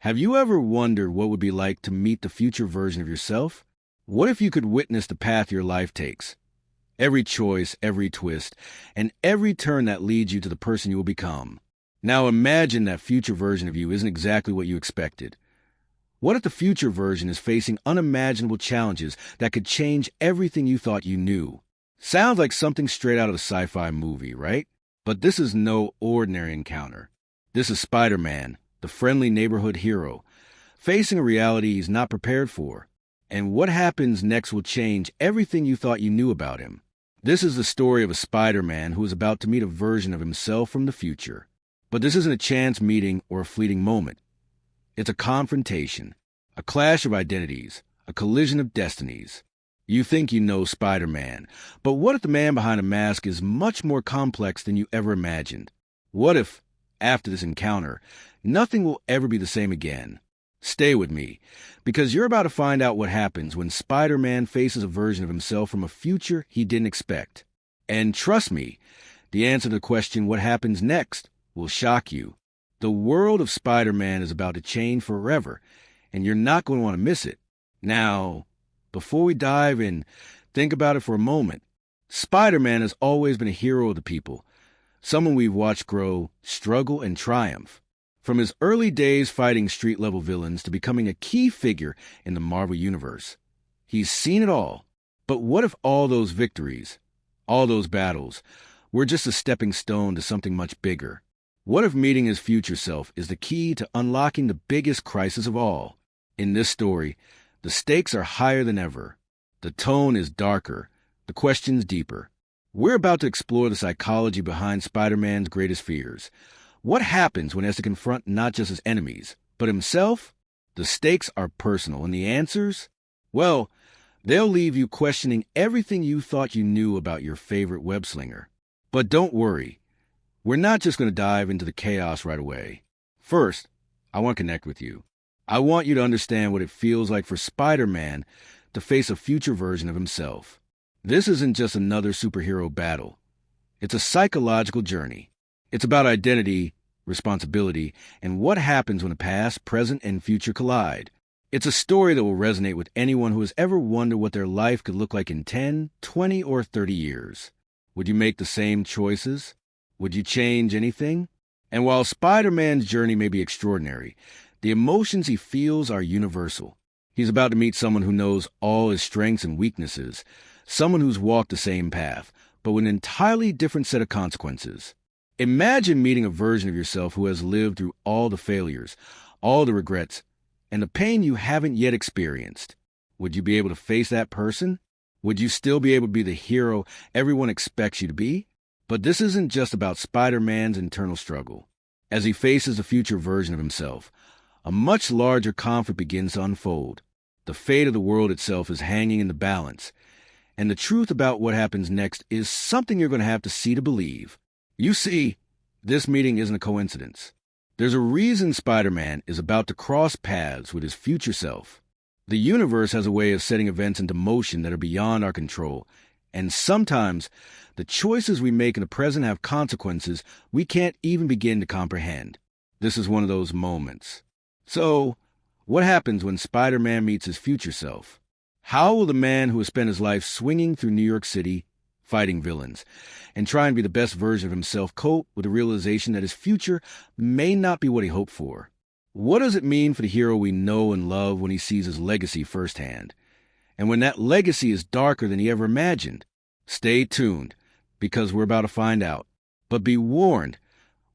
Have you ever wondered what it would be like to meet the future version of yourself? What if you could witness the path your life takes? Every choice, every twist, and every turn that leads you to the person you will become. Now imagine that future version of you isn't exactly what you expected. What if the future version is facing unimaginable challenges that could change everything you thought you knew? Sounds like something straight out of a sci-fi movie, right? But this is no ordinary encounter. This is Spider-Man, the friendly neighborhood hero, facing a reality he's not prepared for. And what happens next will change everything you thought you knew about him. This is the story of a Spider-Man who is about to meet a version of himself from the future. But this isn't a chance meeting or a fleeting moment. It's a confrontation, a clash of identities, a collision of destinies. You think you know Spider-Man, but what if the man behind a mask is much more complex than you ever imagined? What if, after this encounter, nothing will ever be the same again? Stay with me, because you're about to find out what happens when Spider-Man faces a version of himself from a future he didn't expect. And trust me, the answer to the question, what happens next, will shock you. The world of Spider-Man is about to change forever, and you're not going to want to miss it. Now, before we dive in, think about it for a moment. Spider-Man has always been a hero of the people, someone we've watched grow, struggle, and triumph. From his early days fighting street-level villains to becoming a key figure in the Marvel Universe. He's seen it all. But what if all those victories, all those battles, were just a stepping stone to something much bigger? What if meeting his future self is the key to unlocking the biggest crisis of all? In this story, the stakes are higher than ever. The tone is darker, the questions deeper. We're about to explore the psychology behind Spider-Man's greatest fears. What happens when he has to confront not just his enemies, but himself? The stakes are personal, and the answers? Well, they'll leave you questioning everything you thought you knew about your favorite web-slinger. But don't worry. We're not just going to dive into the chaos right away. First, I want to connect with you. I want you to understand what it feels like for Spider-Man to face a future version of himself. This isn't just another superhero battle. It's a psychological journey. It's about identity, responsibility, and what happens when the past, present, and future collide. It's a story that will resonate with anyone who has ever wondered what their life could look like in 10, 20, or 30 years. Would you make the same choices? Would you change anything? And while Spider-Man's journey may be extraordinary, the emotions he feels are universal. He's about to meet someone who knows all his strengths and weaknesses, someone who's walked the same path, but with an entirely different set of consequences. Imagine meeting a version of yourself who has lived through all the failures, all the regrets, and the pain you haven't yet experienced. Would you be able to face that person? Would you still be able to be the hero everyone expects you to be? But this isn't just about Spider-Man's internal struggle. As he faces a future version of himself, a much larger conflict begins to unfold. The fate of the world itself is hanging in the balance, and the truth about what happens next is something you're going to have to see to believe. You see, this meeting isn't a coincidence. There's a reason Spider-Man is about to cross paths with his future self. The universe has a way of setting events into motion that are beyond our control, and sometimes the choices we make in the present have consequences we can't even begin to comprehend. This is one of those moments. So, what happens when Spider-Man meets his future self? How will the man who has spent his life swinging through New York City, fighting villains, and trying to be the best version of himself cope with the realization that his future may not be what he hoped for? What does it mean for the hero we know and love when he sees his legacy firsthand? And when that legacy is darker than he ever imagined? Stay tuned, because we're about to find out. But be warned,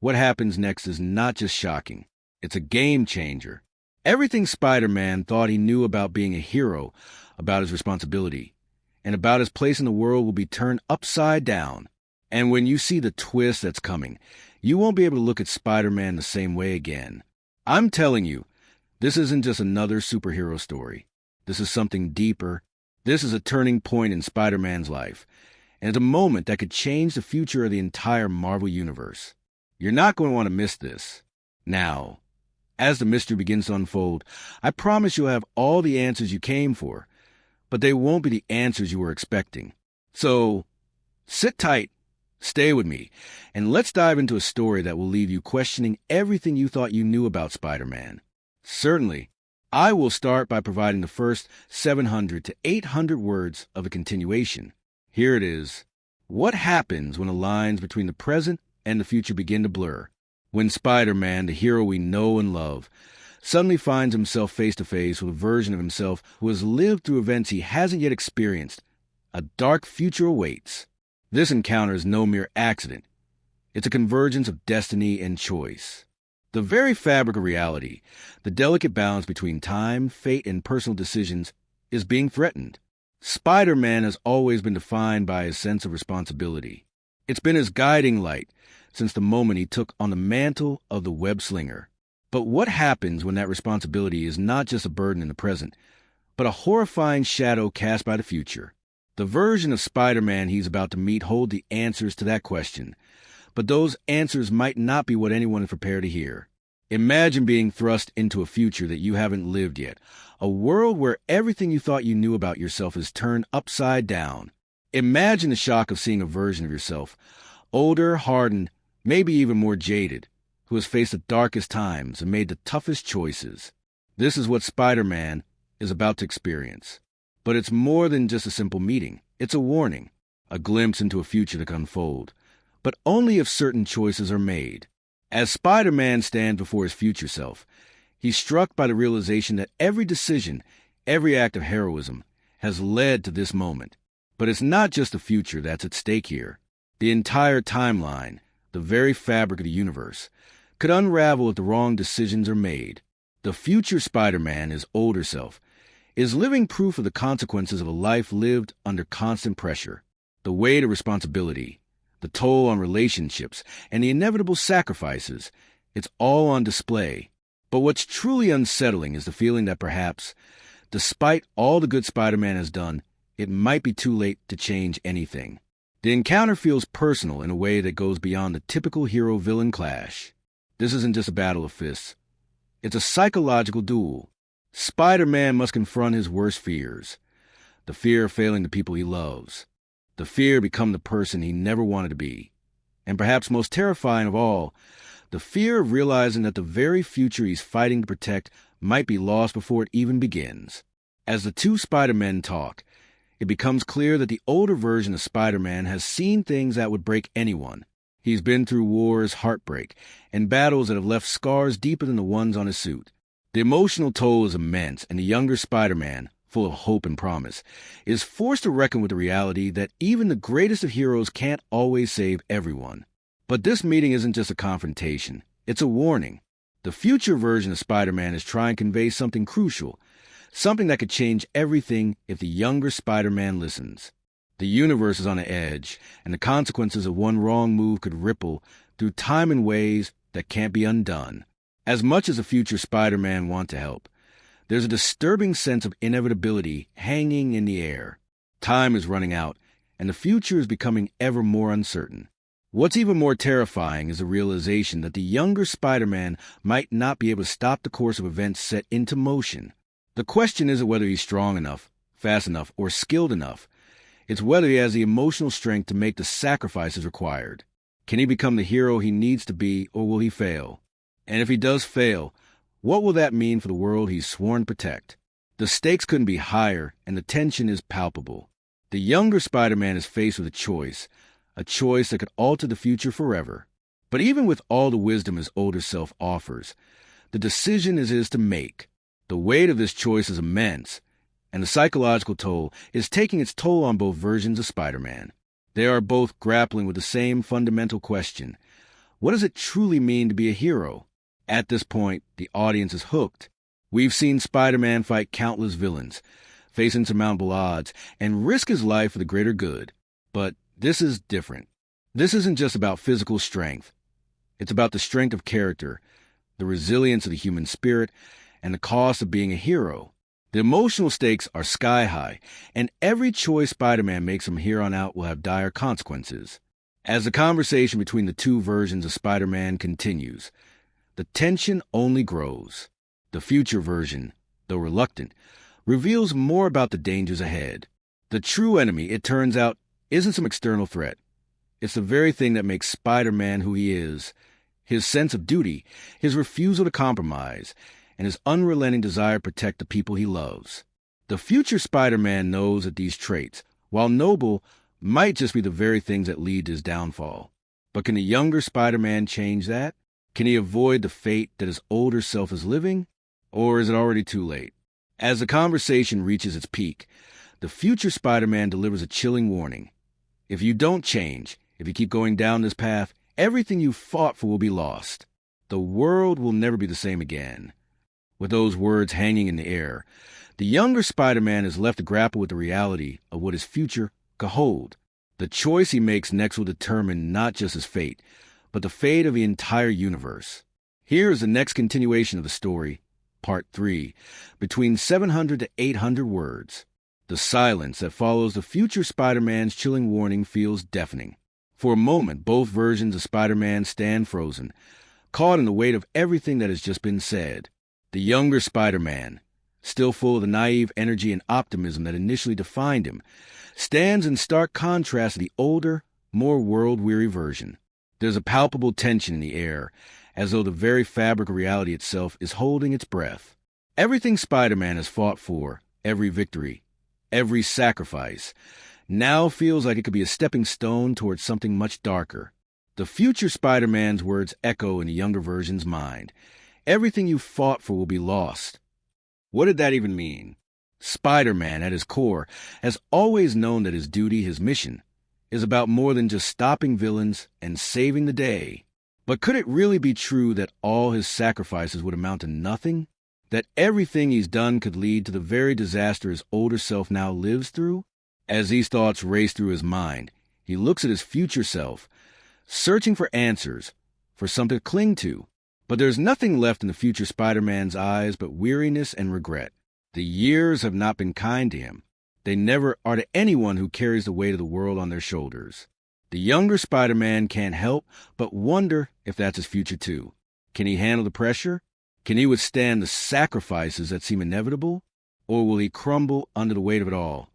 what happens next is not just shocking. It's a game changer. Everything Spider-Man thought he knew about being a hero, about his responsibility, and about his place in the world will be turned upside down. And when you see the twist that's coming, you won't be able to look at Spider-Man the same way again. I'm telling you, this isn't just another superhero story. This is something deeper. This is a turning point in Spider-Man's life, and it's a moment that could change the future of the entire Marvel Universe. You're not going to want to miss this. Now, as the mystery begins to unfold, I promise you'll have all the answers you came for, but they won't be the answers you were expecting. So, sit tight, stay with me, and let's dive into a story that will leave you questioning everything you thought you knew about Spider-Man. Certainly. I will start by providing the first 700 to 800 words of a continuation. Here it is. What happens when the lines between the present and the future begin to blur? When Spider-Man, the hero we know and love, suddenly finds himself face to face with a version of himself who has lived through events he hasn't yet experienced. A dark future awaits. This encounter is no mere accident. It's a convergence of destiny and choice. The very fabric of reality, the delicate balance between time, fate, and personal decisions, is being threatened. Spider-Man has always been defined by his sense of responsibility. It's been his guiding light since the moment he took on the mantle of the web slinger. But what happens when that responsibility is not just a burden in the present, but a horrifying shadow cast by the future? The version of Spider-Man he's about to meet hold the answers to that question, but those answers might not be what anyone is prepared to hear. Imagine being thrust into a future that you haven't lived yet, a world where everything you thought you knew about yourself is turned upside down. Imagine the shock of seeing a version of yourself, older, hardened, maybe even more jaded, who has faced the darkest times and made the toughest choices. This is what Spider-Man is about to experience. But it's more than just a simple meeting. It's a warning, a glimpse into a future that can unfold, but only if certain choices are made. As Spider-Man stands before his future self, he's struck by the realization that every decision, every act of heroism, has led to this moment. But it's not just the future that's at stake here. The entire timeline, the very fabric of the universe, could unravel if the wrong decisions are made. The future Spider-Man, his older self, is living proof of the consequences of a life lived under constant pressure. The weight of responsibility, the toll on relationships, and the inevitable sacrifices, it's all on display. But what's truly unsettling is the feeling that perhaps, despite all the good Spider-Man has done, it might be too late to change anything. The encounter feels personal in a way that goes beyond the typical hero-villain clash. This isn't just a battle of fists. It's a psychological duel. Spider-Man must confront his worst fears. The fear of failing the people he loves. The fear to become the person he never wanted to be. And perhaps most terrifying of all, the fear of realizing that the very future he's fighting to protect might be lost before it even begins. As the two Spider-Men talk, it becomes clear that the older version of Spider-Man has seen things that would break anyone. He's been through wars, heartbreak, and battles that have left scars deeper than the ones on his suit. The emotional toll is immense, and the younger Spider-Man, full of hope and promise, is forced to reckon with the reality that even the greatest of heroes can't always save everyone. But this meeting isn't just a confrontation. It's a warning. The future version of Spider-Man is trying to convey something crucial, something that could change everything if the younger Spider-Man listens. The universe is on the edge, and the consequences of one wrong move could ripple through time in ways that can't be undone. As much as the future Spider-Man wants to help, there's a disturbing sense of inevitability hanging in the air. Time is running out, and the future is becoming ever more uncertain. What's even more terrifying is the realization that the younger Spider-Man might not be able to stop the course of events set into motion. The question isn't whether he's strong enough, fast enough, or skilled enough. It's whether he has the emotional strength to make the sacrifices required. Can he become the hero he needs to be, or will he fail? And if he does fail, what will that mean for the world he's sworn to protect? The stakes couldn't be higher, and the tension is palpable. The younger Spider-Man is faced with a choice that could alter the future forever. But even with all the wisdom his older self offers, the decision is his to make. The weight of this choice is immense, and the psychological toll is taking its toll on both versions of Spider-Man. They are both grappling with the same fundamental question. What does it truly mean to be a hero? At this point, the audience is hooked. We've seen Spider-Man fight countless villains, face insurmountable odds, and risk his life for the greater good. But this is different. This isn't just about physical strength. It's about the strength of character, the resilience of the human spirit, and the cost of being a hero. The emotional stakes are sky high, and every choice Spider-Man makes from here on out will have dire consequences. As the conversation between the two versions of Spider-Man continues, the tension only grows. The future version, though reluctant, reveals more about the dangers ahead. The true enemy, it turns out, isn't some external threat. It's the very thing that makes Spider-Man who he is. His sense of duty, his refusal to compromise, and his unrelenting desire to protect the people he loves. The future Spider-Man knows that these traits, while noble, might just be the very things that lead to his downfall. But can the younger Spider-Man change that? Can he avoid the fate that his older self is living? Or is it already too late? As the conversation reaches its peak, the future Spider-Man delivers a chilling warning. If you don't change, if you keep going down this path, everything you fought for will be lost. The world will never be the same again. With those words hanging in the air, the younger Spider-Man is left to grapple with the reality of what his future could hold. The choice he makes next will determine not just his fate, but the fate of the entire universe. Here is the next continuation of the story, Part 3, between 700 to 800 words. The silence that follows the future Spider-Man's chilling warning feels deafening. For a moment, both versions of Spider-Man stand frozen, caught in the weight of everything that has just been said. The younger Spider-Man, still full of the naive energy and optimism that initially defined him, stands in stark contrast to the older, more world-weary version. There's a palpable tension in the air, as though the very fabric of reality itself is holding its breath. Everything Spider-Man has fought for, every victory, every sacrifice, now feels like it could be a stepping stone towards something much darker. The future Spider-Man's words echo in the younger version's mind. Everything you fought for will be lost. What did that even mean? Spider-Man, at his core, has always known that his duty, his mission, is about more than just stopping villains and saving the day. But could it really be true that all his sacrifices would amount to nothing? That everything he's done could lead to the very disaster his older self now lives through? As these thoughts race through his mind, he looks at his future self, searching for answers, for something to cling to. But there's nothing left in the future Spider-Man's eyes but weariness and regret. The years have not been kind to him. They never are to anyone who carries the weight of the world on their shoulders. The younger Spider-Man can't help but wonder if that's his future too. Can he handle the pressure? Can he withstand the sacrifices that seem inevitable? Or will he crumble under the weight of it all?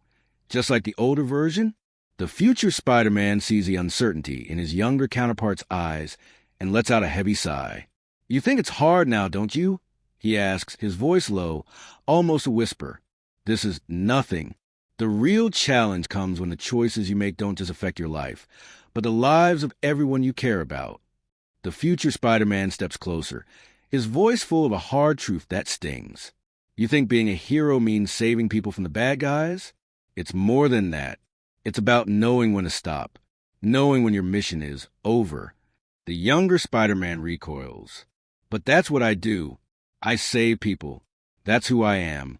Just like the older version, the future Spider-Man sees the uncertainty in his younger counterpart's eyes and lets out a heavy sigh. "You think it's hard now, don't you?" he asks, his voice low, almost a whisper. "This is nothing. The real challenge comes when the choices you make don't just affect your life, but the lives of everyone you care about." The future Spider-Man steps closer, his voice full of a hard truth that stings. "You think being a hero means saving people from the bad guys? It's more than that. It's about knowing when to stop, knowing when your mission is over." The younger Spider-Man recoils. "But that's what I do. I save people. That's who I am."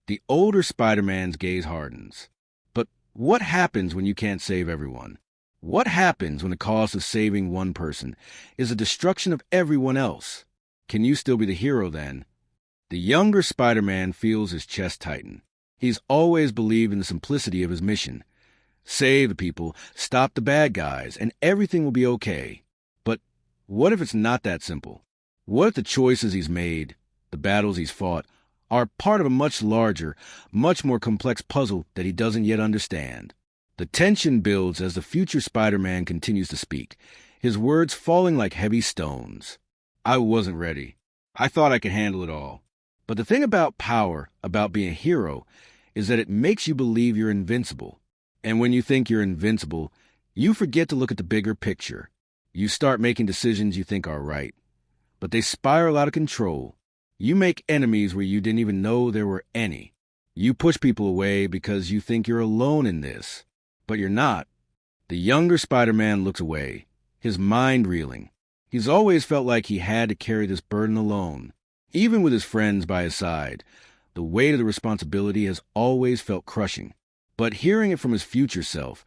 The older Spider-Man's gaze hardens. But what happens when you can't save everyone? What happens when the cost of saving one person is the destruction of everyone else? Can you still be the hero then? The younger Spider-Man feels his chest tighten. He's always believed in the simplicity of his mission. Save the people, stop the bad guys, and everything will be okay. But what if it's not that simple? What if the choices he's made, the battles he's fought, are part of a much larger, much more complex puzzle that he doesn't yet understand? The tension builds as the future Spider-Man continues to speak, his words falling like heavy stones. "I wasn't ready. I thought I could handle it all. But the thing about power, about being a hero, is that it makes you believe you're invincible. And when you think you're invincible, you forget to look at the bigger picture. You start making decisions you think are right, but they spiral out of control. You make enemies where you didn't even know there were any. You push people away because you think you're alone in this, but you're not." The younger Spider-Man looks away, his mind reeling. He's always felt like he had to carry this burden alone. Even with his friends by his side, the weight of the responsibility has always felt crushing. But hearing it from his future self,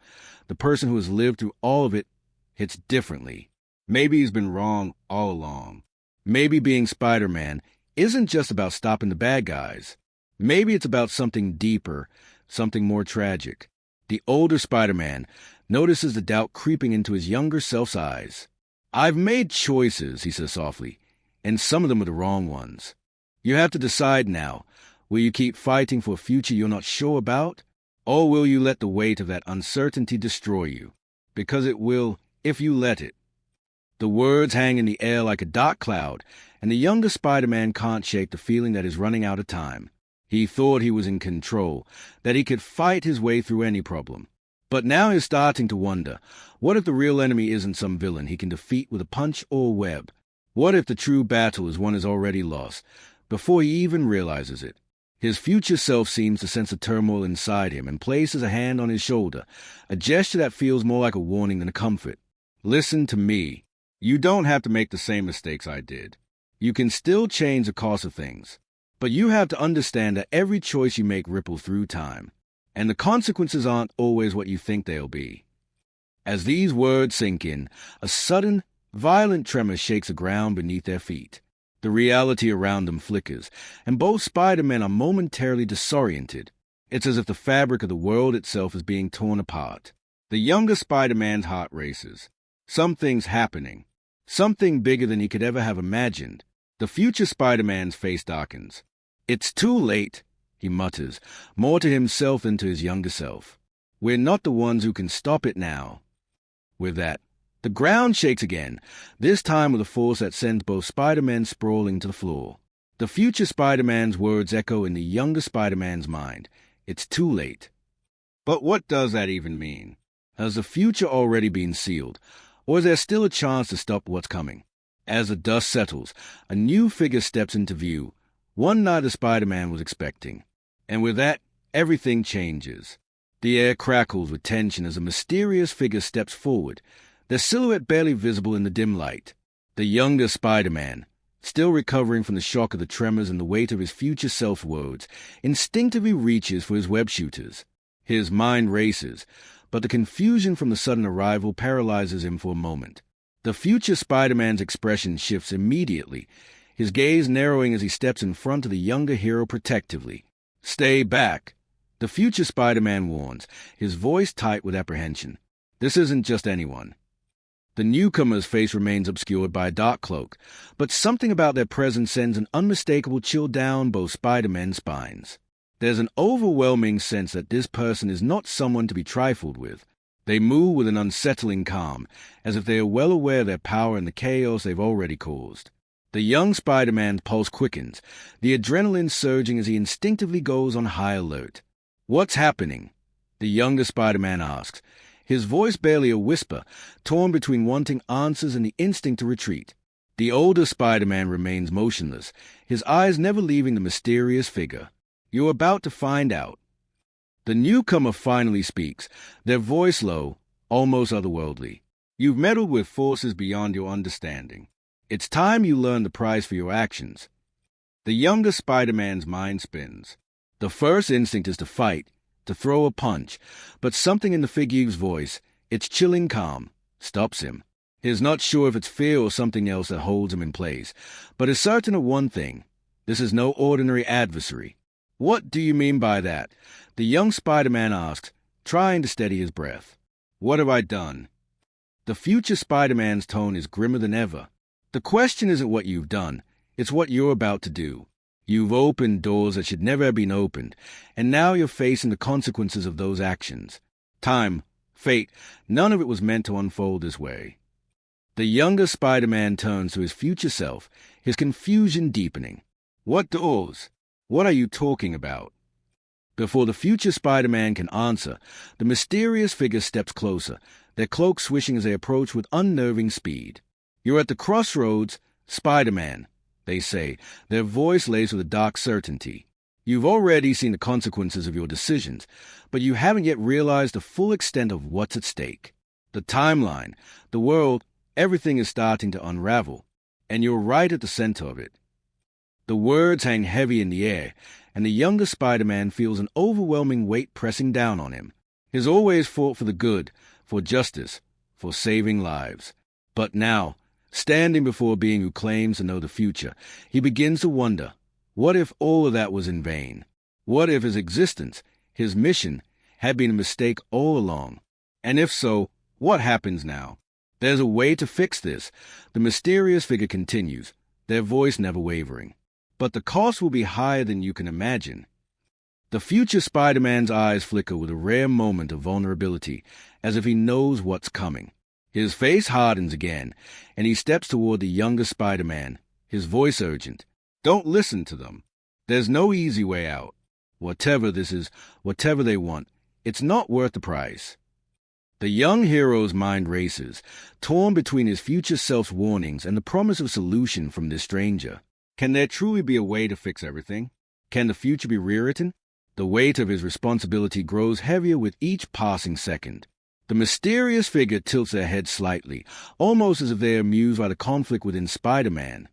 the person who has lived through all of it, hits differently. Maybe he's been wrong all along. Maybe being Spider-Man isn't just about stopping the bad guys. Maybe it's about something deeper, something more tragic. The older Spider-Man notices the doubt creeping into his younger self's eyes. "I've made choices," he says softly, "and some of them are the wrong ones. You have to decide now. Will you keep fighting for a future you're not sure about? Or will you let the weight of that uncertainty destroy you? Because it will, if you let it." The words hang in the air like a dark cloud, and the younger Spider-Man can't shake the feeling that he's running out of time. He thought he was in control, that he could fight his way through any problem. But now he's starting to wonder, what if the real enemy isn't some villain he can defeat with a punch or a web? What if the true battle is one he's already lost, before he even realizes it? His future self seems to sense the turmoil inside him and places a hand on his shoulder, a gesture that feels more like a warning than a comfort. Listen to me. You don't have to make the same mistakes I did. You can still change the course of things. But you have to understand that every choice you make ripples through time, and the consequences aren't always what you think they'll be. As these words sink in, a sudden, violent tremor shakes the ground beneath their feet. The reality around them flickers, and both Spider-Men are momentarily disoriented. It's as if the fabric of the world itself is being torn apart. The younger Spider-Man's heart races. Something's happening. Something bigger than he could ever have imagined. The future Spider-Man's face darkens. "It's too late," he mutters, more to himself than to his younger self. "We're not the ones who can stop it now." With that, the ground shakes again, this time with a force that sends both Spider-Men sprawling to the floor. The future Spider-Man's words echo in the younger Spider-Man's mind. It's too late. But what does that even mean? Has the future already been sealed, or is there still a chance to stop what's coming? As the dust settles, a new figure steps into view, one neither Spider-Man was expecting. And with that, everything changes. The air crackles with tension as a mysterious figure steps forward, their silhouette barely visible in the dim light. The younger Spider-Man, still recovering from the shock of the tremors and the weight of his future self-words, instinctively reaches for his web shooters. His mind races, but the confusion from the sudden arrival paralyzes him for a moment. The future Spider-Man's expression shifts immediately, his gaze narrowing as he steps in front of the younger hero protectively. "Stay back," the future Spider-Man warns, his voice tight with apprehension. This isn't just anyone. The newcomer's face remains obscured by a dark cloak, but something about their presence sends an unmistakable chill down both Spider-Men's spines. There's an overwhelming sense that this person is not someone to be trifled with. They move with an unsettling calm, as if they are well aware of their power and the chaos they've already caused. The young Spider-Man's pulse quickens, the adrenaline surging as he instinctively goes on high alert. "What's happening?" the younger Spider-Man asks, his voice barely a whisper, torn between wanting answers and the instinct to retreat. The older Spider-Man remains motionless, his eyes never leaving the mysterious figure. "You're about to find out." The newcomer finally speaks, their voice low, almost otherworldly. "You've meddled with forces beyond your understanding. It's time you learn the price for your actions." The younger Spider-Man's mind spins. The first instinct is to fight, to throw a punch, but something in the figure's voice, its chilling calm, stops him. He's not sure if it's fear or something else that holds him in place, but is certain of one thing: this is no ordinary adversary. "What do you mean by that?" the young Spider-Man asks, trying to steady his breath. "What have I done?" The future Spider-Man's tone is grimmer than ever. The question isn't what you've done, it's what you're about to do. You've opened doors that should never have been opened, and now you're facing the consequences of those actions. Time, fate, none of it was meant to unfold this way. The younger Spider-Man turns to his future self, his confusion deepening. "What doors? What are you talking about?" Before the future Spider-Man can answer, the mysterious figure steps closer, their cloak swishing as they approach with unnerving speed. "You're at the crossroads, Spider-Man," they say, their voice laced with a dark certainty. "You've already seen the consequences of your decisions, but you haven't yet realized the full extent of what's at stake. The timeline, the world, everything is starting to unravel, and you're right at the center of it." The words hang heavy in the air, and the younger Spider-Man feels an overwhelming weight pressing down on him. He's always fought for the good, for justice, for saving lives. But now, standing before a being who claims to know the future, he begins to wonder, what if all of that was in vain? What if his existence, his mission, had been a mistake all along? And if so, what happens now? "There's a way to fix this," the mysterious figure continues, their voice never wavering. "But the cost will be higher than you can imagine." The future Spider-Man's eyes flicker with a rare moment of vulnerability, as if he knows what's coming. His face hardens again, and he steps toward the younger Spider-Man, his voice urgent. Don't listen to them. There's no easy way out. Whatever this is, whatever they want, it's not worth the price. The young hero's mind races, torn between his future self's warnings and the promise of a solution from this stranger. Can there truly be a way to fix everything? Can the future be rewritten? The weight of his responsibility grows heavier with each passing second. The mysterious figure tilts their head slightly, almost as if they are amused by the conflict within Spider-Man.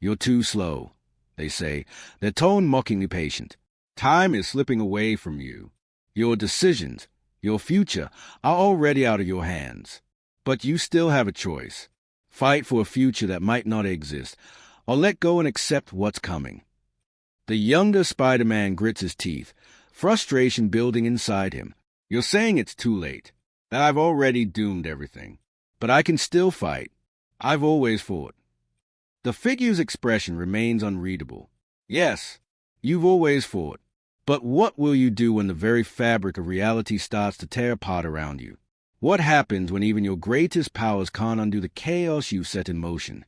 You're too slow, they say, their tone mockingly patient. Time is slipping away from you. Your decisions, your future, are already out of your hands. But you still have a choice. Fight for a future that might not exist, or let go and accept what's coming. The younger Spider-Man grits his teeth, frustration building inside him. You're saying it's too late, that I've already doomed everything. But I can still fight. I've always fought. The figure's expression remains unreadable. Yes, you've always fought. But what will you do when the very fabric of reality starts to tear apart around you? What happens when even your greatest powers can't undo the chaos you've set in motion?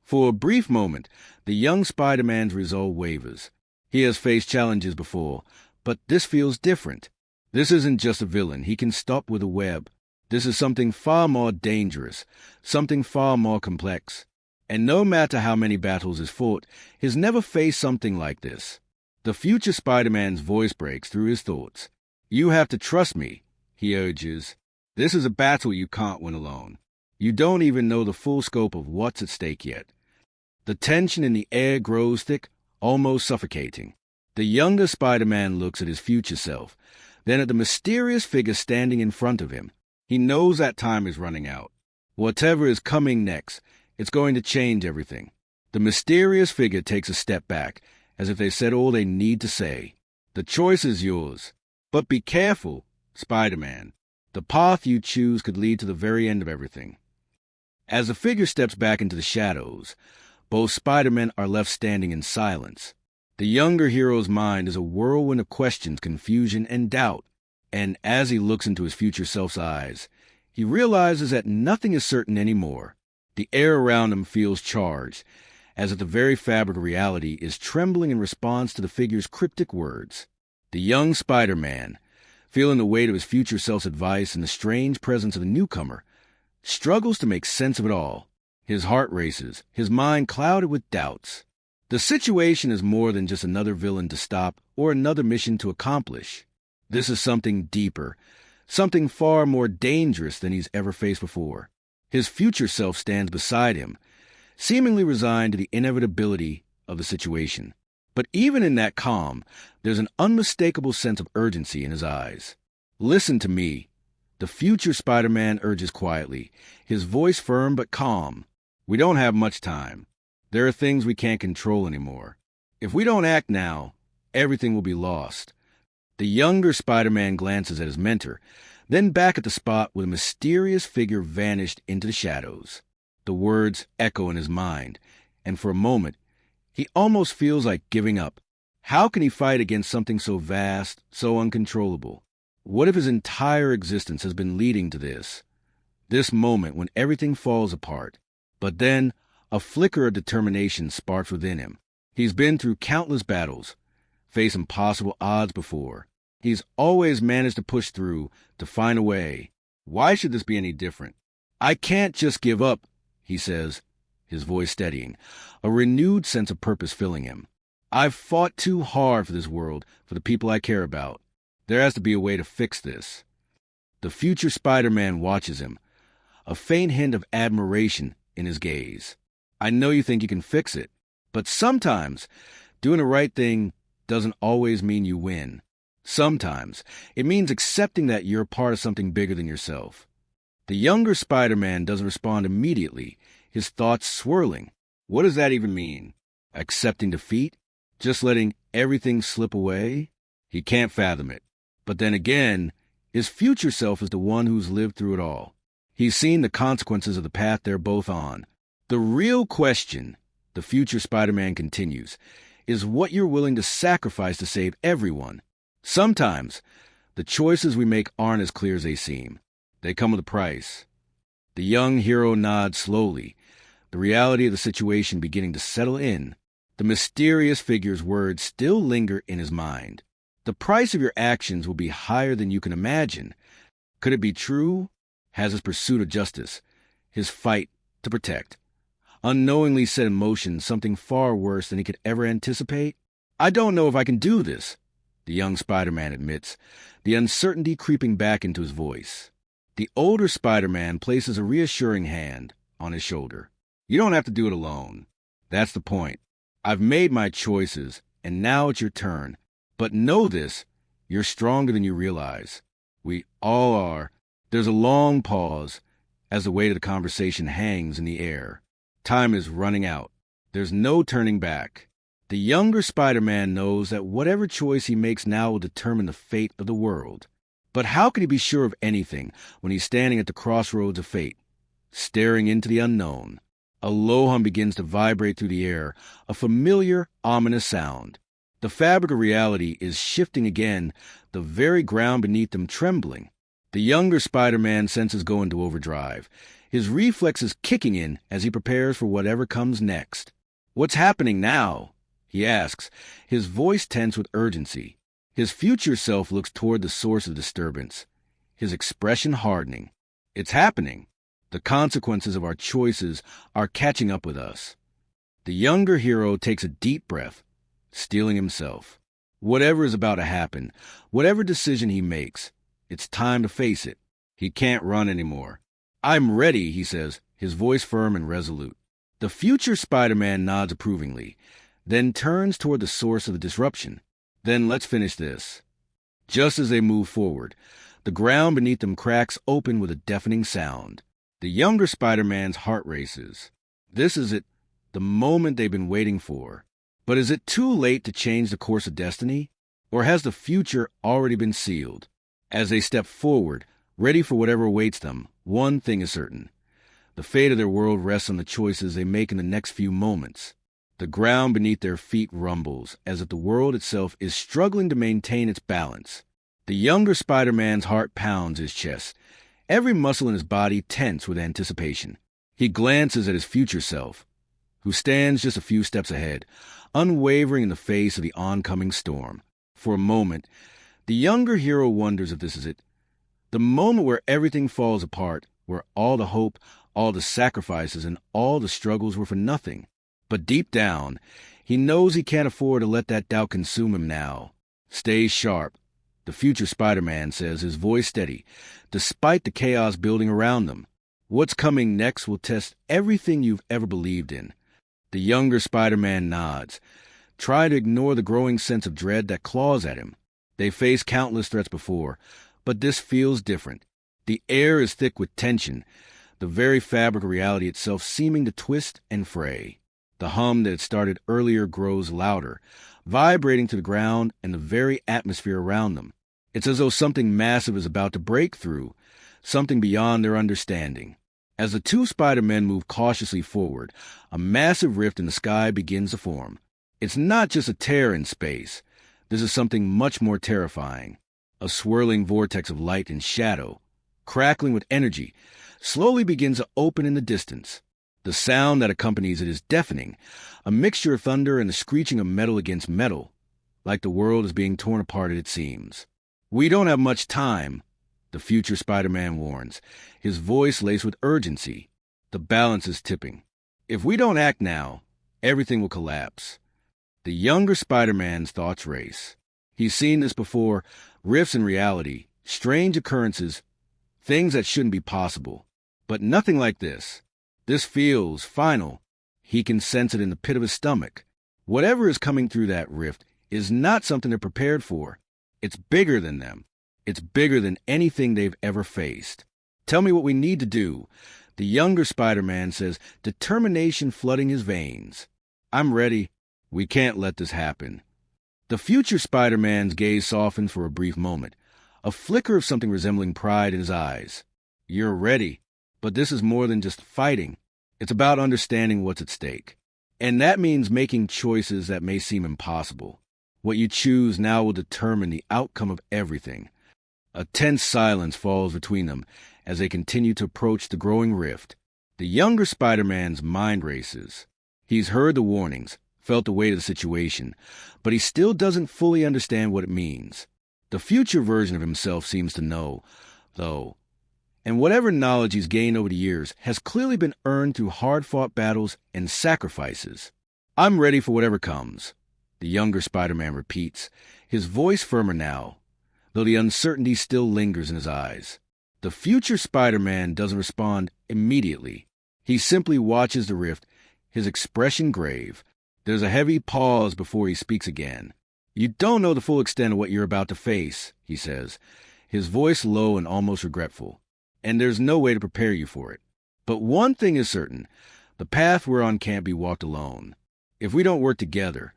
For a brief moment, the young Spider-Man's resolve wavers. He has faced challenges before, but this feels different. This isn't just a villain he can stop with a web. This is something far more dangerous, something far more complex. And no matter how many battles he's fought, he's never faced something like this. The future Spider-Man's voice breaks through his thoughts. You have to trust me, he urges. This is a battle you can't win alone. You don't even know the full scope of what's at stake yet. The tension in the air grows thick, almost suffocating. The younger Spider-Man looks at his future self, then at the mysterious figure standing in front of him. He knows that time is running out. Whatever is coming next, it's going to change everything. The mysterious figure takes a step back, as if they said all they need to say. The choice is yours. But be careful, Spider-Man. The path you choose could lead to the very end of everything. As the figure steps back into the shadows, both Spider-Men are left standing in silence. The younger hero's mind is a whirlwind of questions, confusion, and doubt. And as he looks into his future self's eyes, he realizes that nothing is certain anymore. The air around him feels charged, as if the very fabric of reality is trembling in response to the figure's cryptic words. The young Spider-Man, feeling the weight of his future self's advice and the strange presence of the newcomer, struggles to make sense of it all. His heart races, his mind clouded with doubts. The situation is more than just another villain to stop or another mission to accomplish. This is something deeper, something far more dangerous than he's ever faced before. His future self stands beside him, seemingly resigned to the inevitability of the situation. But even in that calm, there's an unmistakable sense of urgency in his eyes. Listen to me, the future Spider-Man urges quietly, his voice firm but calm. We don't have much time. There are things we can't control anymore. If we don't act now, everything will be lost. The younger Spider-Man glances at his mentor, then back at the spot where the mysterious figure vanished into the shadows. The words echo in his mind, and for a moment, he almost feels like giving up. How can he fight against something so vast, so uncontrollable? What if his entire existence has been leading to this? This moment when everything falls apart. But then, a flicker of determination sparks within him. He's been through countless battles, faced impossible odds before. He's always managed to push through, to find a way. Why should this be any different? I can't just give up, he says, his voice steadying, a renewed sense of purpose filling him. I've fought too hard for this world, for the people I care about. There has to be a way to fix this. The future Spider-Man watches him, a faint hint of admiration in his gaze. I know you think you can fix it, but sometimes doing the right thing doesn't always mean you win. Sometimes it means accepting that you're part of something bigger than yourself. The younger Spider-Man doesn't respond immediately, his thoughts swirling. What does that even mean? Accepting defeat? Just letting everything slip away? He can't fathom it. But then again, his future self is the one who's lived through it all. He's seen the consequences of the path they're both on. The real question, the future Spider-Man continues, is what you're willing to sacrifice to save everyone. Sometimes, the choices we make aren't as clear as they seem. They come with a price. The young hero nods slowly, the reality of the situation beginning to settle in. The mysterious figure's words still linger in his mind. The price of your actions will be higher than you can imagine. Could it be true? Has his pursuit of justice, his fight to protect, unknowingly set in motion something far worse than he could ever anticipate? I don't know if I can do this, the young Spider-Man admits, the uncertainty creeping back into his voice. The older Spider-Man places a reassuring hand on his shoulder. You don't have to do it alone. That's the point. I've made my choices, and now it's your turn. But know this, you're stronger than you realize. We all are. There's a long pause as the weight of the conversation hangs in the air. Time is running out. There's no turning back. The younger Spider-Man knows that whatever choice he makes now will determine the fate of the world. But how can he be sure of anything when he's standing at the crossroads of fate, staring into the unknown? A low hum begins to vibrate through the air, a familiar, ominous sound. The fabric of reality is shifting again, the very ground beneath them trembling. The younger Spider-Man senses go into overdrive, his reflexes kicking in as he prepares for whatever comes next. What's happening now? He asks, his voice tense with urgency. His future self looks toward the source of disturbance, his expression hardening. It's happening. The consequences of our choices are catching up with us. The younger hero takes a deep breath, steeling himself. Whatever is about to happen, whatever decision he makes, it's time to face it. He can't run anymore. I'm ready, he says, his voice firm and resolute. The future Spider-Man nods approvingly, then turns toward the source of the disruption. Then let's finish this. Just as they move forward, the ground beneath them cracks open with a deafening sound. The younger Spider-Man's heart races. This is it, the moment they've been waiting for. But is it too late to change the course of destiny? Or has the future already been sealed? As they step forward, ready for whatever awaits them, one thing is certain. The fate of their world rests on the choices they make in the next few moments. The ground beneath their feet rumbles, as if the world itself is struggling to maintain its balance. The younger Spider-Man's heart pounds his chest, every muscle in his body tense with anticipation. He glances at his future self, who stands just a few steps ahead, unwavering in the face of the oncoming storm. For a moment, the younger hero wonders if this is it. The moment where everything falls apart, where all the hope, all the sacrifices, and all the struggles were for nothing. But deep down, he knows he can't afford to let that doubt consume him now. Stay sharp, the future Spider-Man says, his voice steady, despite the chaos building around them. What's coming next will test everything you've ever believed in. The younger Spider-Man nods. Try to ignore the growing sense of dread that claws at him. They faced countless threats before, but this feels different. The air is thick with tension, the very fabric of reality itself seeming to twist and fray. The hum that had started earlier grows louder, vibrating to the ground and the very atmosphere around them. It's as though something massive is about to break through, something beyond their understanding. As the two Spider-Men move cautiously forward, a massive rift in the sky begins to form. It's not just a tear in space. This is something much more terrifying. A swirling vortex of light and shadow, crackling with energy, slowly begins to open in the distance. The sound that accompanies it is deafening, a mixture of thunder and the screeching of metal against metal, like the world is being torn apart, it seems. We don't have much time, the future Spider-Man warns, his voice laced with urgency. The balance is tipping. If we don't act now, everything will collapse. The younger Spider-Man's thoughts race. He's seen this before, rifts in reality, strange occurrences, things that shouldn't be possible. But nothing like this. This feels final. He can sense it in the pit of his stomach. Whatever is coming through that rift is not something they're prepared for. It's bigger than them. It's bigger than anything they've ever faced. Tell me what we need to do, the younger Spider-Man says, determination flooding his veins. I'm ready. We can't let this happen. The future Spider-Man's gaze softens for a brief moment, a flicker of something resembling pride in his eyes. You're ready, but this is more than just fighting. It's about understanding what's at stake. And that means making choices that may seem impossible. What you choose now will determine the outcome of everything. A tense silence falls between them, as they continue to approach the growing rift. The younger Spider-Man's mind races. He's heard the warnings, felt the weight of the situation, but he still doesn't fully understand what it means. The future version of himself seems to know, though, and whatever knowledge he's gained over the years has clearly been earned through hard-fought battles and sacrifices. "I'm ready for whatever comes," the younger Spider-Man repeats, his voice firmer now, though the uncertainty still lingers in his eyes. The future Spider-Man doesn't respond immediately. He simply watches the rift, his expression grave. There's a heavy pause before he speaks again. "You don't know the full extent of what you're about to face," he says, his voice low and almost regretful, "and there's no way to prepare you for it. But one thing is certain, the path we're on can't be walked alone. If we don't work together,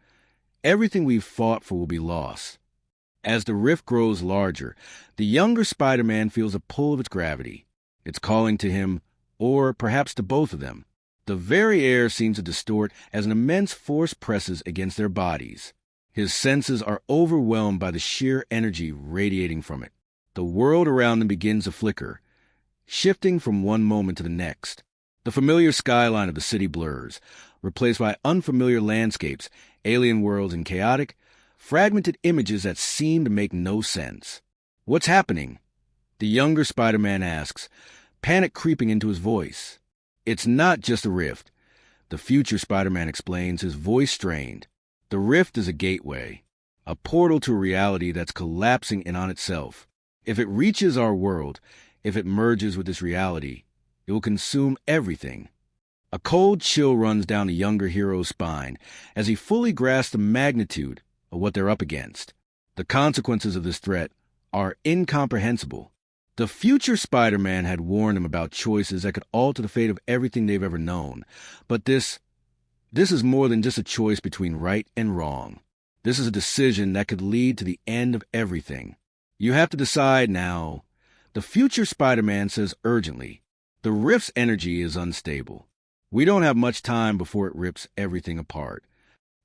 everything we've fought for will be lost." As the rift grows larger, the younger Spider-Man feels a pull of its gravity. It's calling to him, or perhaps to both of them. The very air seems to distort as an immense force presses against their bodies. His senses are overwhelmed by the sheer energy radiating from it. The world around them begins to flicker, shifting from one moment to the next. The familiar skyline of the city blurs, replaced by unfamiliar landscapes, alien worlds, and chaotic, fragmented images that seem to make no sense. "What's happening?" the younger Spider-Man asks, panic creeping into his voice. "It's not just a rift," the future Spider-Man explains, his voice strained. "The rift is a gateway, a portal to a reality that's collapsing in on itself. If it reaches our world, if it merges with this reality, it will consume everything." A cold chill runs down the younger hero's spine as he fully grasps the magnitude of what they're up against. The consequences of this threat are incomprehensible. The future Spider-Man had warned him about choices that could alter the fate of everything they've ever known. But this is more than just a choice between right and wrong. This is a decision that could lead to the end of everything. "You have to decide now," the future Spider-Man says urgently. "The rift's energy is unstable. We don't have much time before it rips everything apart."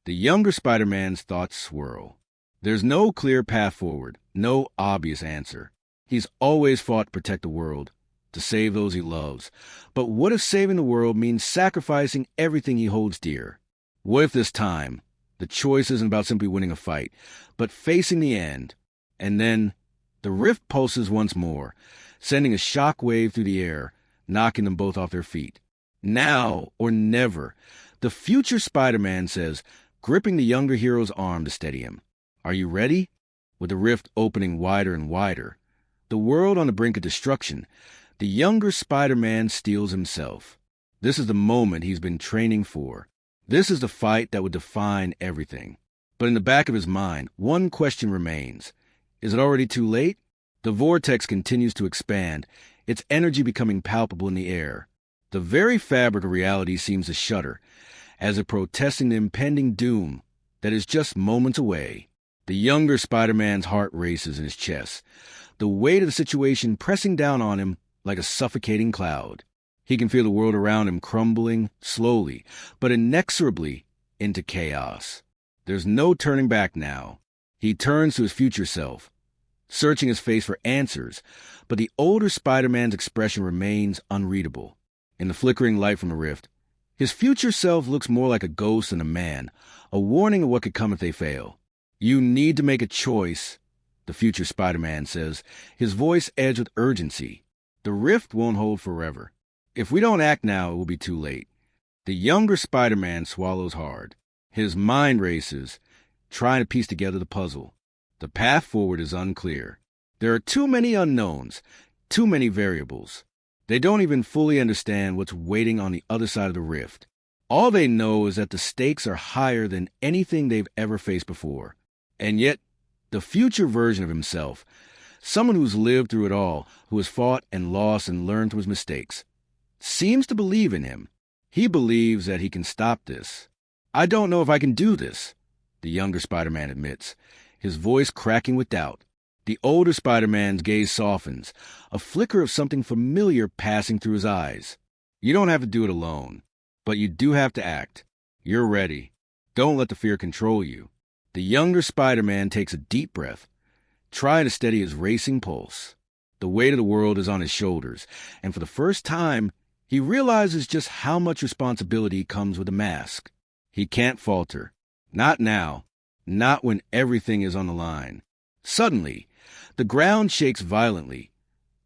The younger Spider-Man's thoughts swirl. There's no clear path forward, no obvious answer. He's always fought to protect the world, to save those he loves. But what if saving the world means sacrificing everything he holds dear? What if this time, the choice isn't about simply winning a fight, but facing the end? And then, the rift pulses once more, sending a shock wave through the air, knocking them both off their feet. "Now or never," the future Spider-Man says, gripping the younger hero's arm to steady him. "Are you ready?" With the rift opening wider and wider, the world on the brink of destruction, the younger Spider-Man steels himself. This is the moment he's been training for. This is the fight that would define everything. But in the back of his mind, one question remains. Is it already too late? The vortex continues to expand, its energy becoming palpable in the air. The very fabric of reality seems to shudder, as if protesting the impending doom that is just moments away. The younger Spider-Man's heart races in his chest, the weight of the situation pressing down on him like a suffocating cloud. He can feel the world around him crumbling, slowly, but inexorably, into chaos. There's no turning back now. He turns to his future self, searching his face for answers, but the older Spider-Man's expression remains unreadable. In the flickering light from the rift, his future self looks more like a ghost than a man, a warning of what could come if they fail. "You need to make a choice," the future Spider-Man says, his voice edged with urgency. "The rift won't hold forever. If we don't act now, it will be too late." The younger Spider-Man swallows hard. His mind races, trying to piece together the puzzle. The path forward is unclear. There are too many unknowns, too many variables. They don't even fully understand what's waiting on the other side of the rift. All they know is that the stakes are higher than anything they've ever faced before. And yet, the future version of himself, someone who's lived through it all, who has fought and lost and learned from his mistakes, seems to believe in him. He believes that he can stop this. "I don't know if I can do this," the younger Spider-Man admits, his voice cracking with doubt. The older Spider-Man's gaze softens, a flicker of something familiar passing through his eyes. "You don't have to do it alone, but you do have to act. You're ready. Don't let the fear control you." The younger Spider-Man takes a deep breath, trying to steady his racing pulse. The weight of the world is on his shoulders, and for the first time, he realizes just how much responsibility comes with a mask. He can't falter. Not now. Not when everything is on the line. Suddenly, the ground shakes violently,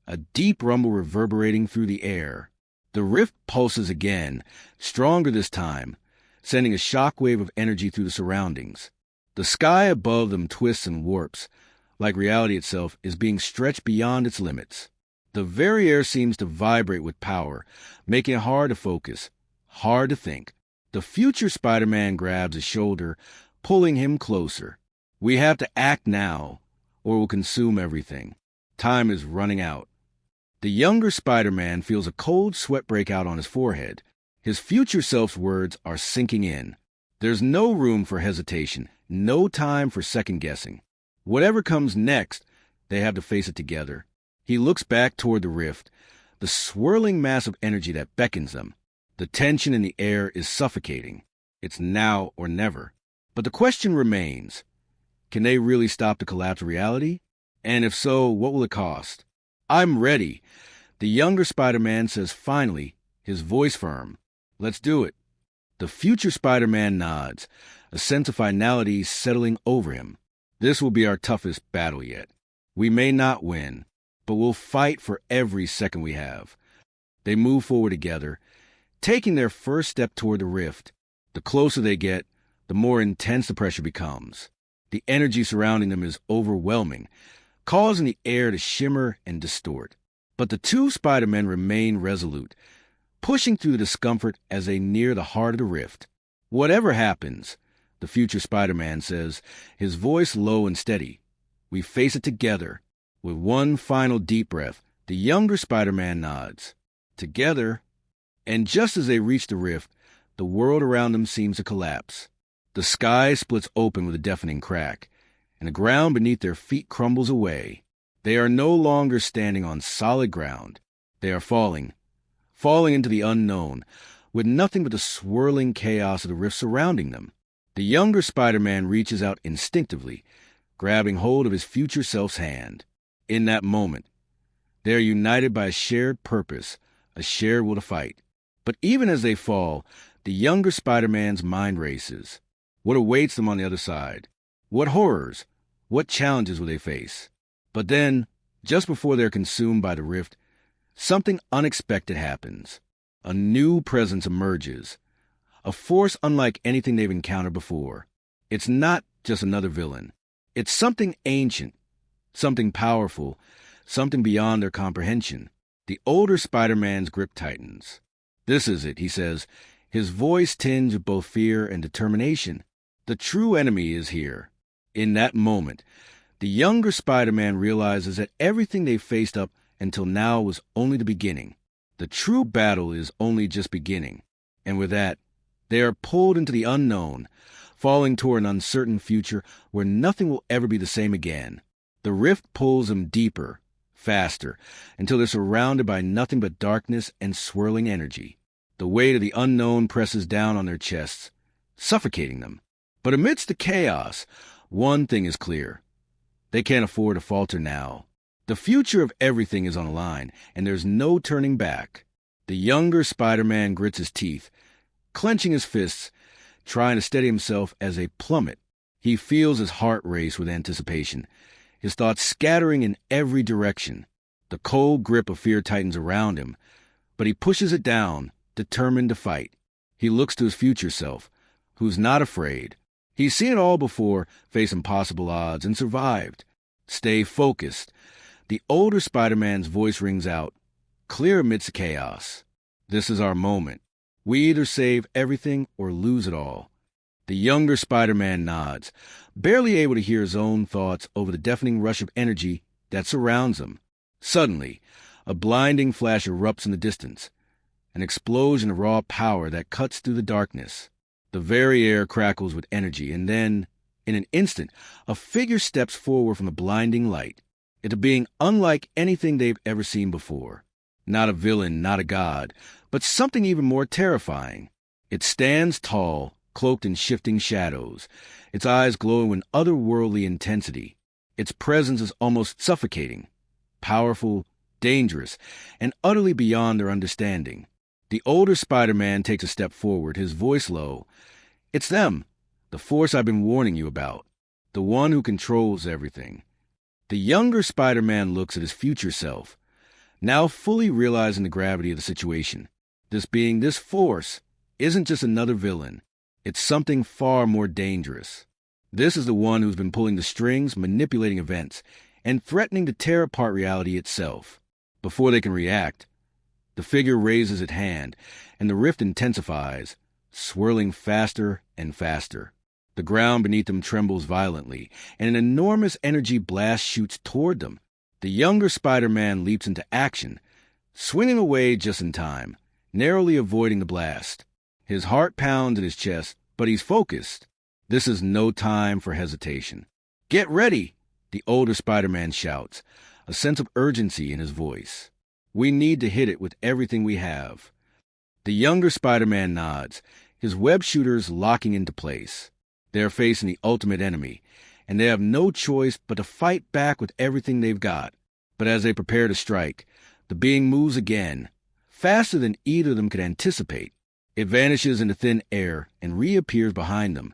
a deep rumble reverberating through the air. The rift pulses again, stronger this time, sending a shockwave of energy through the surroundings. The sky above them twists and warps, like reality itself is being stretched beyond its limits. The very air seems to vibrate with power, making it hard to focus, hard to think. The future Spider-Man grabs his shoulder, pulling him closer. We have to act now, or we'll consume everything. Time is running out. The younger Spider-Man feels a cold sweat break out on his forehead. His future self's words are sinking in. There's no room for hesitation, no time for second-guessing. Whatever comes next, they have to face it together. He looks back toward the rift, the swirling mass of energy that beckons them. The tension in the air is suffocating. It's now or never. But the question remains, can they really stop the collapse of reality? And if so, what will it cost? I'm ready, the younger Spider-Man says finally, his voice firm. Let's do it. The future Spider-Man nods, a sense of finality settling over him. This will be our toughest battle yet. We may not win, but we'll fight for every second we have. They move forward together, taking their first step toward the rift. The closer they get, the more intense the pressure becomes. The energy surrounding them is overwhelming, causing the air to shimmer and distort. But the two Spider-Men remain resolute, pushing through the discomfort as they near the heart of the rift. Whatever happens, the future Spider-Man says, his voice low and steady, we face it together. With one final deep breath, the younger Spider-Man nods. Together. And just as they reach the rift, the world around them seems to collapse. The sky splits open with a deafening crack, and the ground beneath their feet crumbles away. They are no longer standing on solid ground. They are falling into the unknown, with nothing but the swirling chaos of the rift surrounding them. The younger Spider-Man reaches out instinctively, grabbing hold of his future self's hand. In that moment, they are united by a shared purpose, a shared will to fight. But even as they fall, the younger Spider-Man's mind races. What awaits them on the other side? What horrors, what challenges will they face? But then, just before they're consumed by the rift, something unexpected happens. A new presence emerges, a force unlike anything they've encountered before. It's not just another villain. It's something ancient, something powerful, something beyond their comprehension. The older Spider-Man's grip tightens. This is it, he says, his voice tinged with both fear and determination. The true enemy is here. In that moment, the younger Spider-Man realizes that everything they faced up until now was only the beginning. The true battle is only just beginning. And with that, they are pulled into the unknown, falling toward an uncertain future where nothing will ever be the same again. The rift pulls them deeper, faster, until they're surrounded by nothing but darkness and swirling energy. The weight of the unknown presses down on their chests, suffocating them. But amidst the chaos, one thing is clear. They can't afford to falter now. The future of everything is on the line, and there's no turning back. The younger Spider-Man grits his teeth, clenching his fists, trying to steady himself as they plummet. He feels his heart race with anticipation, his thoughts scattering in every direction. The cold grip of fear tightens around him, but he pushes it down, determined to fight. He looks to his future self, who's not afraid. He's seen it all before, faced impossible odds, and survived. Stay focused. The older Spider-Man's voice rings out, clear amidst the chaos. This is our moment. We either save everything or lose it all. The younger Spider-Man nods, barely able to hear his own thoughts over the deafening rush of energy that surrounds him. Suddenly, a blinding flash erupts in the distance, an explosion of raw power that cuts through the darkness. The very air crackles with energy, and then, in an instant, a figure steps forward from the blinding light. It's a being unlike anything they've ever seen before. Not a villain, not a god, but something even more terrifying. It stands tall, cloaked in shifting shadows, its eyes glowing with otherworldly intensity. Its presence is almost suffocating. powerful, dangerous, and utterly beyond their understanding. The older Spider-Man takes a step forward, his voice low. It's them, the force I've been warning you about, the one who controls everything. The younger Spider-Man looks at his future self, now fully realizing the gravity of the situation. This being, this force, isn't just another villain. It's something far more dangerous. This is the one who's been pulling the strings, manipulating events, and threatening to tear apart reality itself. Before they can react, the figure raises its hand, and the rift intensifies, swirling faster and faster. The ground beneath them trembles violently, and an enormous energy blast shoots toward them. The younger Spider-Man leaps into action, swinging away just in time, narrowly avoiding the blast. His heart pounds in his chest, but he's focused. This is no time for hesitation. "Get ready!" the older Spider-Man shouts, a sense of urgency in his voice. "We need to hit it with everything we have." The younger Spider-Man nods, his web shooters locking into place. They're facing the ultimate enemy, and they have no choice but to fight back with everything they've got. But as they prepare to strike, the being moves again, faster than either of them could anticipate. It vanishes into thin air and reappears behind them,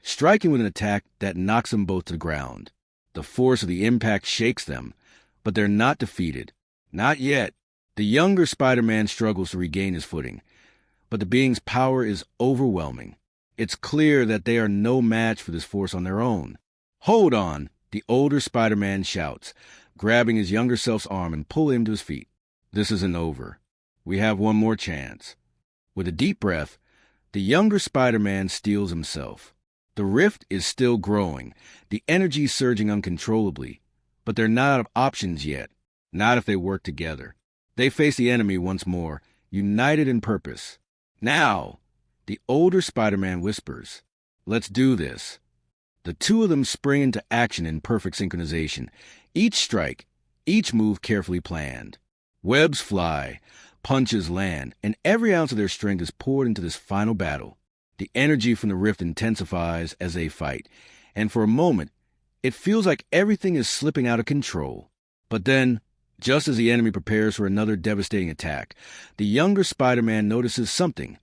striking with an attack that knocks them both to the ground. The force of the impact shakes them, but they're not defeated. Not yet. The younger Spider-Man struggles to regain his footing, but the being's power is overwhelming. It's clear that they are no match for this force on their own. "Hold on," the older Spider-Man shouts, grabbing his younger self's arm and pulling him to his feet. "This isn't over. We have one more chance." With a deep breath, the younger Spider-Man steels himself. The rift is still growing, the energy surging uncontrollably, but they're not out of options yet, not if they work together. They face the enemy once more, united in purpose. "Now!" the older Spider-Man whispers. "Let's do this." The two of them spring into action in perfect synchronization, each strike, each move carefully planned. Webs fly, punches land, and every ounce of their strength is poured into this final battle. The energy from the rift intensifies as they fight, and for a moment, it feels like everything is slipping out of control. But then, just as the enemy prepares for another devastating attack, the younger Spider-Man notices something,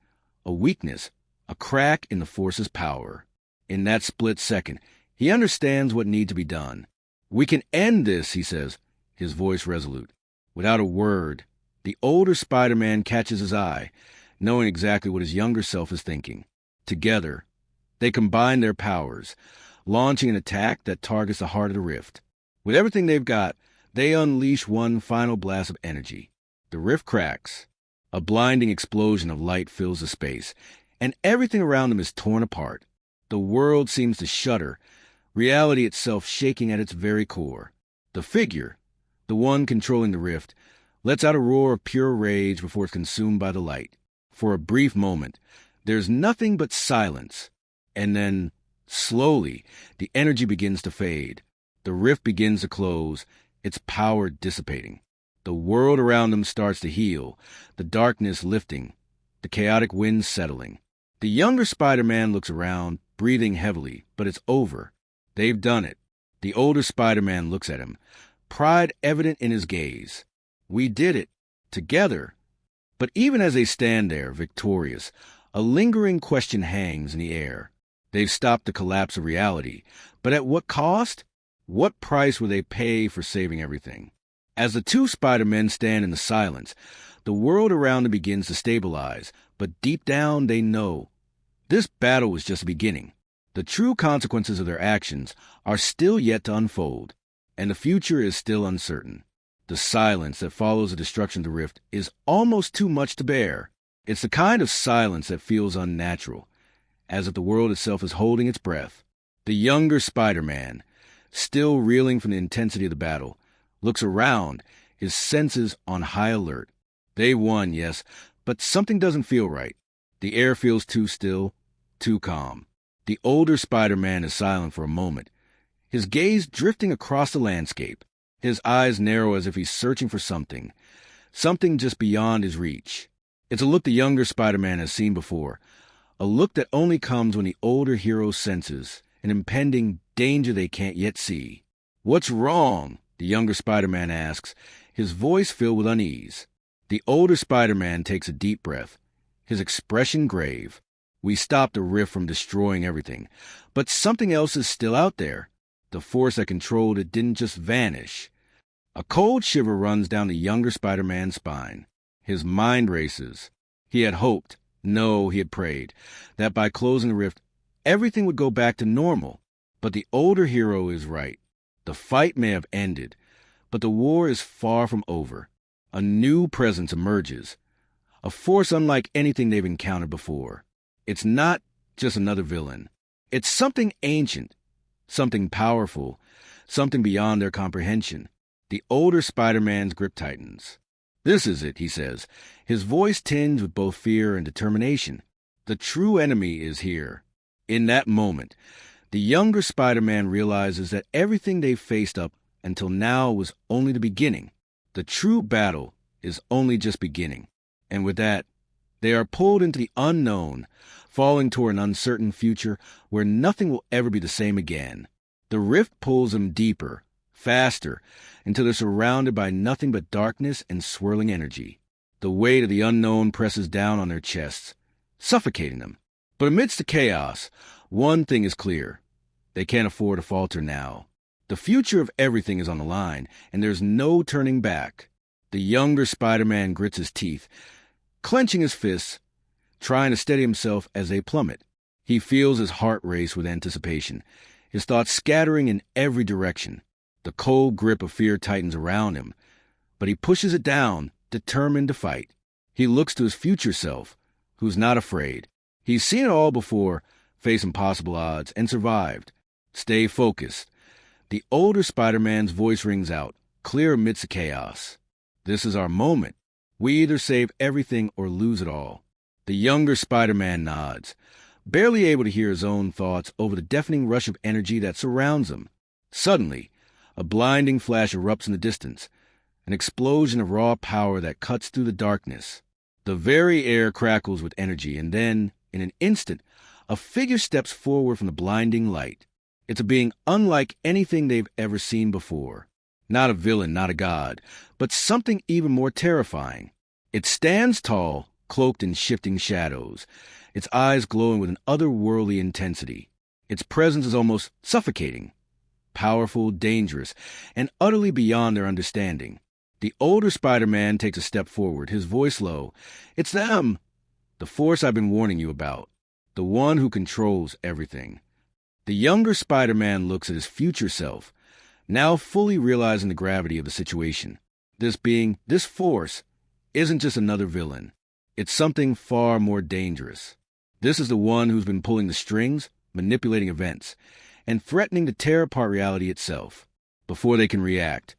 a weakness, a crack in the force's power. In that split second, he understands what needs to be done. "We can end this," he says, his voice resolute. Without a word, the older Spider-Man catches his eye, knowing exactly what his younger self is thinking. Together, they combine their powers, launching an attack that targets the heart of the rift. With everything they've got, they unleash one final blast of energy. The rift cracks. A blinding explosion of light fills the space, and everything around them is torn apart. The world seems to shudder, reality itself shaking at its very core. The figure, the one controlling the rift, lets out a roar of pure rage before it's consumed by the light. For a brief moment, there's nothing but silence. And then, slowly, the energy begins to fade. The rift begins to close, its power dissipating. The world around them starts to heal, the darkness lifting, the chaotic winds settling. The younger Spider-Man looks around, breathing heavily, but it's over. They've done it. The older Spider-Man looks at him, pride evident in his gaze. "We did it. Together." But even as they stand there, victorious, a lingering question hangs in the air. They've stopped the collapse of reality, but at what cost? What price will they pay for saving everything? As the two Spider-Men stand in the silence, the world around them begins to stabilize, but deep down they know this battle was just the beginning. The true consequences of their actions are still yet to unfold, and the future is still uncertain. The silence that follows the destruction of the rift is almost too much to bear. It's the kind of silence that feels unnatural, as if the world itself is holding its breath. The younger Spider-Man, still reeling from the intensity of the battle, looks around, his senses on high alert. They won, yes, but something doesn't feel right. The air feels too still, too calm. The older Spider-Man is silent for a moment, his gaze drifting across the landscape. His eyes narrow as if he's searching for something just beyond his reach. It's a look the younger Spider-Man has seen before, a look that only comes when the older hero senses an impending danger they can't yet see. "What's wrong?" The younger Spider-Man asks, his voice filled with unease. The older Spider-Man takes a deep breath, his expression grave. We stopped the rift from destroying everything, but something else is still out there. The force that controlled it didn't just vanish. A cold shiver runs down the younger Spider-Man's spine. His mind races. He had hoped, no, he had prayed, that by closing the rift, everything would go back to normal. But the older hero is right. The fight may have ended, but the war is far from over. A new presence emerges, a force unlike anything they've encountered before. It's not just another villain. It's something ancient, something powerful, something beyond their comprehension. The older Spider-Man's grip tightens. This is it, he says, his voice tinged with both fear and determination. The true enemy is here. In that moment, the younger Spider-Man realizes that everything they've faced up until now was only the beginning. The true battle is only just beginning. And with that, they are pulled into the unknown, falling toward an uncertain future where nothing will ever be the same again. The rift pulls them deeper, faster, until they're surrounded by nothing but darkness and swirling energy. The weight of the unknown presses down on their chests, suffocating them. But amidst the chaos, one thing is clear. They can't afford to falter now. The future of everything is on the line, and there's no turning back. The younger Spider-Man grits his teeth, clenching his fists, trying to steady himself as they plummet. He feels his heart race with anticipation, his thoughts scattering in every direction. The cold grip of fear tightens around him, but he pushes it down, determined to fight. He looks to his future self, who's not afraid. He's seen it all before, faced impossible odds, and survived. Stay focused. The older Spider-Man's voice rings out, clear amidst the chaos. This is our moment. We either save everything or lose it all. The younger Spider-Man nods, barely able to hear his own thoughts over the deafening rush of energy that surrounds him. Suddenly, a blinding flash erupts in the distance, an explosion of raw power that cuts through the darkness. The very air crackles with energy, and then, in an instant, a figure steps forward from the blinding light. It's a being unlike anything they've ever seen before. Not a villain, not a god, but something even more terrifying. It stands tall, cloaked in shifting shadows, its eyes glowing with an otherworldly intensity. Its presence is almost suffocating, powerful, dangerous, and utterly beyond their understanding. The older Spider-Man takes a step forward, his voice low. It's them! The force I've been warning you about. The one who controls everything. The younger Spider-Man looks at his future self, now fully realizing the gravity of the situation. This being, this force, isn't just another villain. It's something far more dangerous. This is the one who's been pulling the strings, manipulating events, and threatening to tear apart reality itself. Before they can react,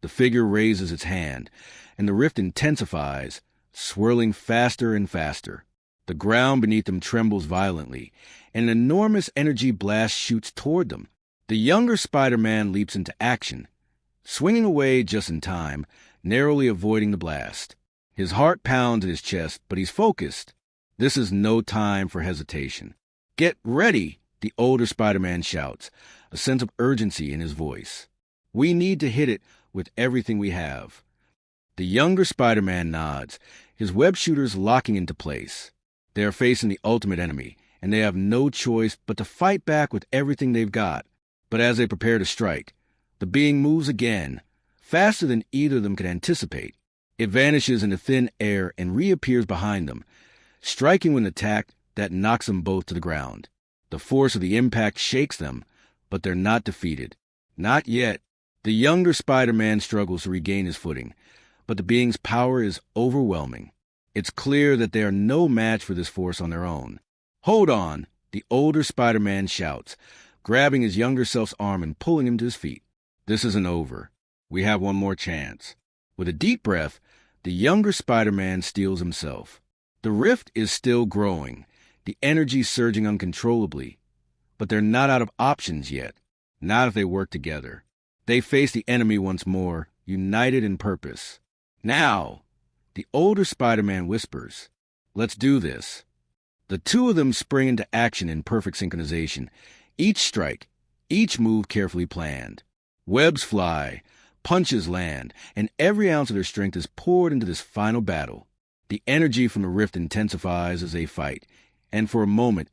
the figure raises its hand, and the rift intensifies, swirling faster and faster. The ground beneath them trembles violently, and an enormous energy blast shoots toward them. The younger Spider-Man leaps into action, swinging away just in time, narrowly avoiding the blast. His heart pounds in his chest, but he's focused. This is no time for hesitation. Get ready, the older Spider-Man shouts, a sense of urgency in his voice. We need to hit it with everything we have. The younger Spider-Man nods, his web shooters locking into place. They are facing the ultimate enemy, and they have no choice but to fight back with everything they've got. But as they prepare to strike, the being moves again, faster than either of them could anticipate. It vanishes into thin air and reappears behind them, striking with an attack that knocks them both to the ground. The force of the impact shakes them, but they're not defeated. Not yet. The younger Spider-Man struggles to regain his footing, but the being's power is overwhelming. It's clear that they are no match for this force on their own. Hold on, the older Spider-Man shouts, grabbing his younger self's arm and pulling him to his feet. This isn't over. We have one more chance. With a deep breath, the younger Spider-Man steels himself. The rift is still growing, the energy surging uncontrollably. But they're not out of options yet. Not if they work together. They face the enemy once more, united in purpose. Now, the older Spider-Man whispers, "Let's do this." The two of them spring into action in perfect synchronization, each strike, each move carefully planned. Webs fly, Punches land, and every ounce of their strength is poured into this final battle. The energy from the rift intensifies as they fight, and for a moment,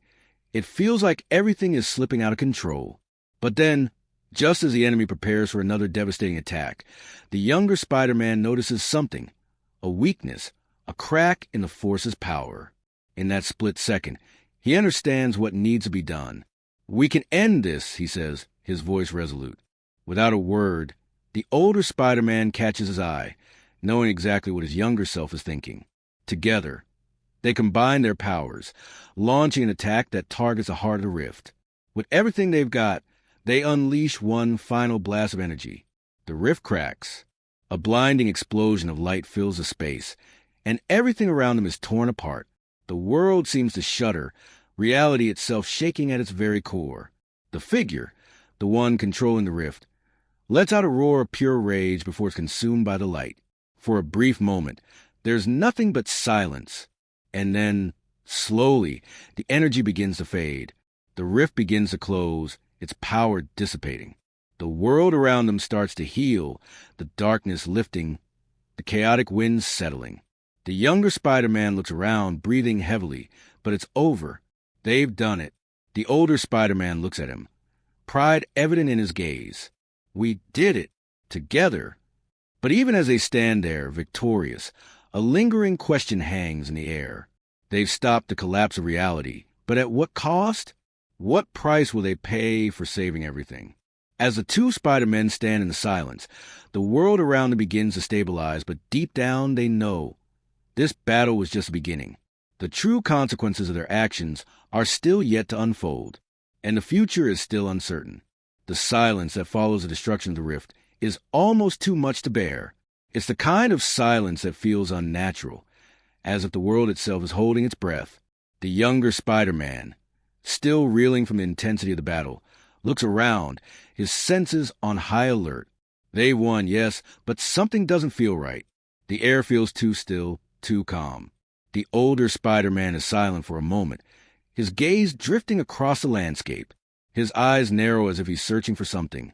it feels like everything is slipping out of control. But then, just as the enemy prepares for another devastating attack, the younger Spider-Man notices something, a weakness, a crack in the Force's power. In that split second, he understands what needs to be done. "We can end this," he says, his voice resolute. Without a word, the older Spider-Man catches his eye, knowing exactly what his younger self is thinking. Together, they combine their powers, launching an attack that targets the heart of the rift. With everything they've got, they unleash one final blast of energy. The rift cracks. A blinding explosion of light fills the space, and everything around them is torn apart. The world seems to shudder, reality itself shaking at its very core. The figure, the one controlling the rift, lets out a roar of pure rage before it's consumed by the light. For a brief moment, there's nothing but silence. And then, slowly, the energy begins to fade. The rift begins to close, its power dissipating. The world around them starts to heal, the darkness lifting, the chaotic winds settling. The younger Spider-Man looks around, breathing heavily, but it's over. They've done it. The older Spider-Man looks at him, pride evident in his gaze. "We did it, together." But even as they stand there, victorious, a lingering question hangs in the air. They've stopped the collapse of reality, but at what cost? What price will they pay for saving everything? As the two Spider-Men stand in the silence, the world around them begins to stabilize, but deep down they know this battle was just the beginning. The true consequences of their actions are still yet to unfold, and the future is still uncertain. The silence that follows the destruction of the rift is almost too much to bear. It's the kind of silence that feels unnatural, as if the world itself is holding its breath. The younger Spider-Man, still reeling from the intensity of the battle, looks around, his senses on high alert. They won, yes, but something doesn't feel right. The air feels too still, too calm. The older Spider-Man is silent for a moment, his gaze drifting across the landscape. His eyes narrow as if he's searching for something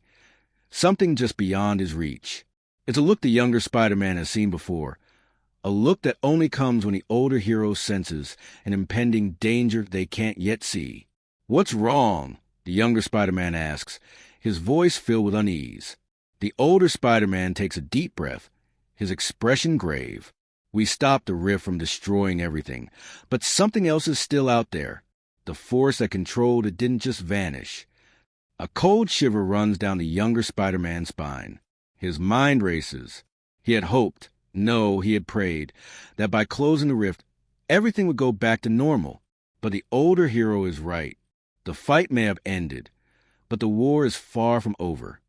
just beyond his reach. It's a look the younger Spider-Man has seen before, a look that only comes when the older hero senses an impending danger they can't yet see. "What's wrong?" the younger Spider-Man asks, his voice filled with unease. The older Spider-Man takes a deep breath, his expression grave. "We stopped the rift from destroying everything, but something else is still out there. The force that controlled it didn't just vanish." A cold shiver runs down the younger Spider-Man's spine. His mind races. He had hoped, no, he had prayed, that by closing the rift, everything would go back to normal. But the older hero is right. The fight may have ended, but the war is far from over.